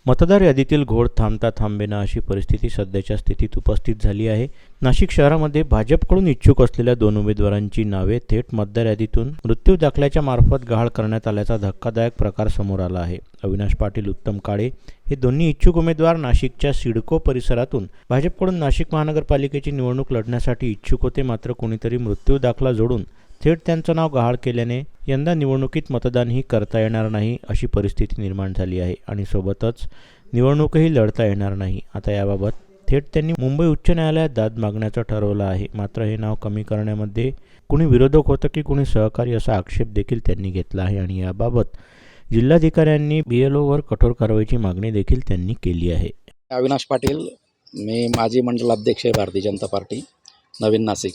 मतदार यादीतील घोळ थांबता थांबेना अशी परिस्थिती सध्याच्या स्थितीत उपस्थित झाली आहे. नाशिक शहरामध्ये भाजपकडून इच्छुक असलेल्या 2 उमेदवारांची नावे थेट मतदार यादीतून मृत्यू दाखल्याच्या मार्फत गहाळ करण्यात आल्याचा धक्कादायक प्रकार समोर आला आहे. अविनाश पाटील, उत्तम काळे हे दोन्ही इच्छुक उमेदवार नाशिकच्या सिडको परिसरातून भाजपकडून नाशिक महानगरपालिकेची निवडणूक लढण्यासाठी इच्छुक होते. मात्र कोणीतरी मृत्यू दाखला जोडून थेट त्यांचं नाव गहाळ केल्याने यंदा निवडणुकीत मतदानही करता येणार नाही अशी परिस्थिती निर्माण झाली आहे आणि सोबतच निवडणूकही लढता येणार नाही. आता याबाबत थेट त्यांनी मुंबई उच्च न्यायालयात दाद मागण्याचं ठरवलं आहे. मात्र हे नाव कमी करण्यामध्ये कुणी विरोधक होतं की कुणी सहकारी असा आक्षेप देखील त्यांनी घेतला आहे आणि याबाबत जिल्हाधिकाऱ्यांनी BLOवर कठोर कारवाईची मागणी देखील त्यांनी केली आहे. अविनाश पाटील, मी माजी मंडल अध्यक्ष आहे भारतीय जनता पार्टी नवीन नाशिक.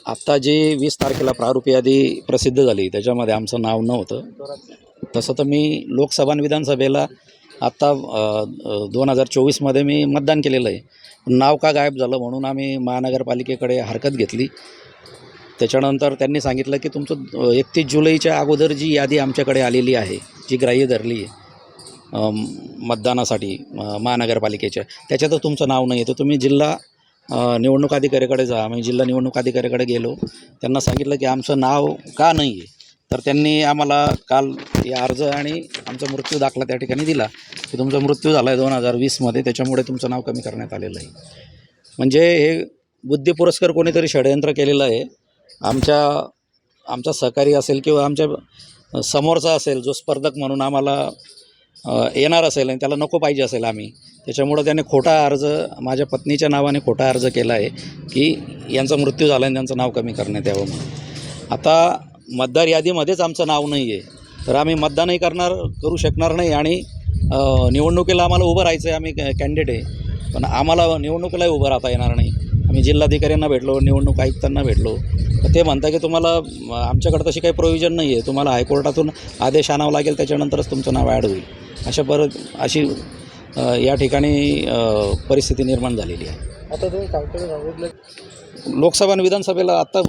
आत्ता जी 20 तारखेला प्रारूप यादी प्रसिद्ध झाली त्याच्यामध्ये आमचं नाव नव्हतं. तसं तर मी लोकसभा आणि विधानसभेला आत्ता 2024मध्ये मी मतदान केलेलं आहे. नाव का गायब झालं म्हणून आम्ही महानगरपालिकेकडे हरकत घेतली. त्याच्यानंतर त्यांनी सांगितलं की तुमचं 31 जुलैच्या अगोदर जी यादी आमच्याकडे आलेली आहे, जी ग्राह्य धरली आहे मतदानासाठी महानगरपालिकेच्या, त्याच्यातच तुमचं नाव नाही आहे, तर तुम्ही जिल्हा निवडणूक अधिकाऱ्याकडे जा. आम्ही जिल्हा निवडणूक अधिकाऱ्याकडे गेलो. त्यांना सांगितलं की आमचं नाव का नाही आहे. तर त्यांनी आम्हाला काल हे अर्ज आणि आमचा मृत्यू दाखला त्या ठिकाणी दिला की तुमचा मृत्यू झाला आहे 2020मध्ये, त्याच्यामुळे तुमचं नाव कमी करण्यात आलेलं आहे. म्हणजे हे बुद्धिपुरस्कार कोणीतरी षडयंत्र केलेलं आहे. आमचा सहकारी असेल किंवा आमच्या समोरचा असेल जो स्पर्धक म्हणून आम्हाला येणार असेल आणि त्याला नको पाहिजे असेल आम्ही, त्याच्यामुळं त्याने खोटा अर्ज, माझ्या पत्नीच्या नावाने खोटा अर्ज केला आहे की यांचा मृत्यू झाला आणि त्यांचं नाव कमी करण्यात यावं म्हणून. आता मतदार यादीमध्येच आमचं नाव नाही आहे तर आम्ही मतदानही करू शकणार नाही आणि निवडणुकीला आम्हाला उभं राहायचं आहे. आम्ही कॅन्डिडेट आहे पण आम्हाला निवडणुकीलाही उभं राहता येणार नाही. आम्ही जिल्हाधिकाऱ्यांना भेटलो, निवडणूक आयुक्तांना भेटलो, तर ते म्हणता की तुम्हाला आमच्याकडे तशी काही प्रोव्हिजन नाही आहे, तुम्हाला हायकोर्टातून आदेश आणावा लागेल, त्याच्यानंतरच तुमचं नाव ॲड होईल. अशी या ठिकाणी परिस्थिती निर्माण झालेली आहे. आता तुम्ही सांगितलं लोकसभा आणि विधानसभेला आत्ता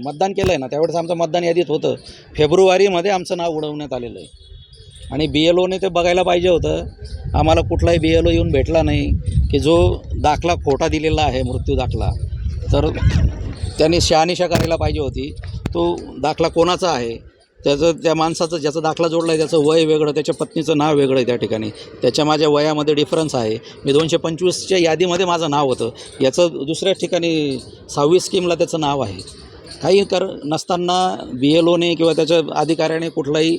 मतदान केलं आहे ना, त्यावेळेस आमचं मतदान यादीत होतं. फेब्रुवारीमध्ये आमचं नाव उडवण्यात आलेलं आहे आणि BLOने ते बघायला पाहिजे होतं. आम्हाला कुठलाही BLO येऊन भेटला नाही की जो दाखला खोटा दिलेला आहे, मृत्यू दाखला, तर त्यांनी शहानिशा करायला पाहिजे होती. तो दाखला कोणाचा आहे, त्या माणसाचं ज्याचा दाखला जोडला आहे त्याचं वय वेगळं, त्याच्या पत्नीचं नाव वेगळं आहे. त्या ठिकाणी त्याच्या माझ्या वयामध्ये डिफरन्स आहे. मी 225च्या यादीमध्ये माझं नाव होतं, याचं दुसऱ्या ठिकाणी 6वी स्कीमला त्याचं नाव आहे. काही नसताना BLOने किंवा त्याच्या अधिकाऱ्याने कुठलाही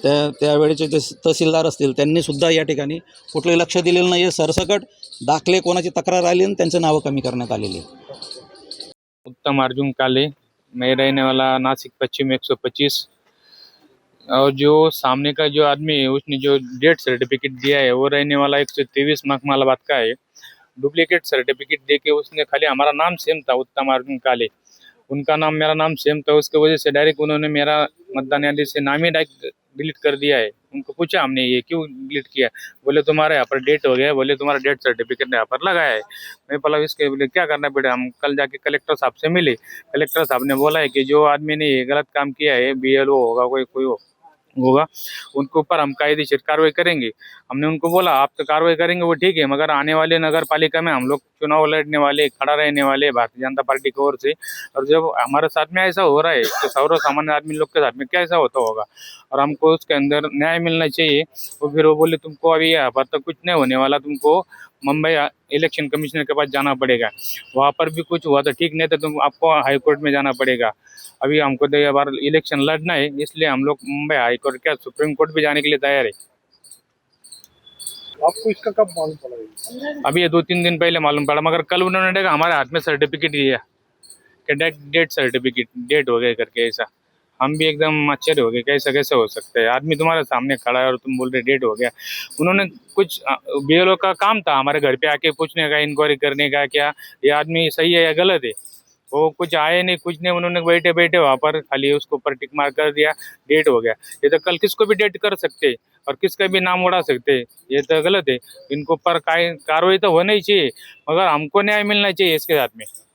त्यावेळेचे जे तहसीलदार असतील त्यांनीसुद्धा या ठिकाणी कुठलंही लक्ष दिलेलं नाही आहे. सरसकट दाखले कोणाची तक्रार आली आणि त्यांचं नावं कमी करण्यात आलेली. उत्तम अर्जुन काले, मैं रहने वाला नासिक पश्चिम 125। और जो सामने का जो आदमी है उसने जो डेथ सर्टिफिकेट दिया है वो रहने वाला 123 मखमालाबाद का है। डुप्लीकेट सर्टिफिकेट दे के उसने खाली हमारा नाम सेम था, उत्तम अर्जुन काले, उनका नाम मेरा नाम सेम था। उसके वजह से डायरेक्ट उन्होंने मेरा मतदान यादी से नाम ही डायरेक्ट डिलीट कर दिया है। उनको पूछा हमने ये क्यों डिलीट किया, बोले तुम्हारे यहाँ पर डेट हो गया, बोले तुम्हारा डेथ सर्टिफिकेट यहाँ पर लगाया है। मैं बोला इसके बोले क्या करना पड़ेगा, हम कल जाके कलेक्टर साहब से मिले। कलेक्टर साहब ने बोला है कि जो आदमी ने ये गलत काम किया है, BLO होगा कोई होगा, उनके ऊपर हम कायदेशीर कार्रवाई करेंगे। हमने उनको बोला आप तो कार्रवाई करेंगे वो ठीक है, मगर आने वाले नगर पालिका में हम लोग चुनाव लड़ने वाले, खड़ा रहने वाले भारतीय जनता पार्टी की ओर से, और जब हमारे साथ में ऐसा हो रहा है तो सर्व सामान्य आदमी लोग के साथ में कैसा होता होगा, और हमको उसके अंदर न्याय मिलना चाहिए। और फिर वो बोले तुमको अभी यहाँ पर तो कुछ नहीं होने वाला, तुमको मुंबई इलेक्शन कमिश्नर के पास जाना पड़ेगा, वहाँ पर भी कुछ हुआ तो ठीक, नहीं तो तुम आपको हाई कोर्ट में जाना पड़ेगा। अभी हमको तो ये बार इलेक्शन लड़ना है, इसलिए हम लोग मुंबई हाई कोर्ट क्या सुप्रीम कोर्ट भी जाने के लिए तैयार है। आपको इसका कब मालूम पड़ा? अभी ये 2-3 दिन पहले मालूम पड़ा, मगर कल उन्होंने देखा हमारे हाथ में सर्टिफिकेट दिया कि डेट सर्टिफिकेट डेट हो गए करके। ऐसा हम भी एकदम आश्चर्य हो गए, कैसे हो सकता है, आदमी तुम्हारे सामने खड़ा है और तुम बोल रहे डेट हो गया। उन्होंने कुछ BLO का काम था हमारे घर पे आके पूछने का, इंक्वायरी करने का, क्या ये आदमी सही है या गलत है। वो कुछ आए नहीं, कुछ नहीं, उन्होंने बैठे वहाँ पर खाली उसको ऊपर टिक मार कर दिया, डेट हो गया। ये तो कल किसको भी डेट कर सकते और किसका भी नाम उड़ा सकते, ये तो गलत है। इनको ऊपर कार्रवाई तो होना ही चाहिए, मगर हमको न्याय मिलना चाहिए इसके साथ में।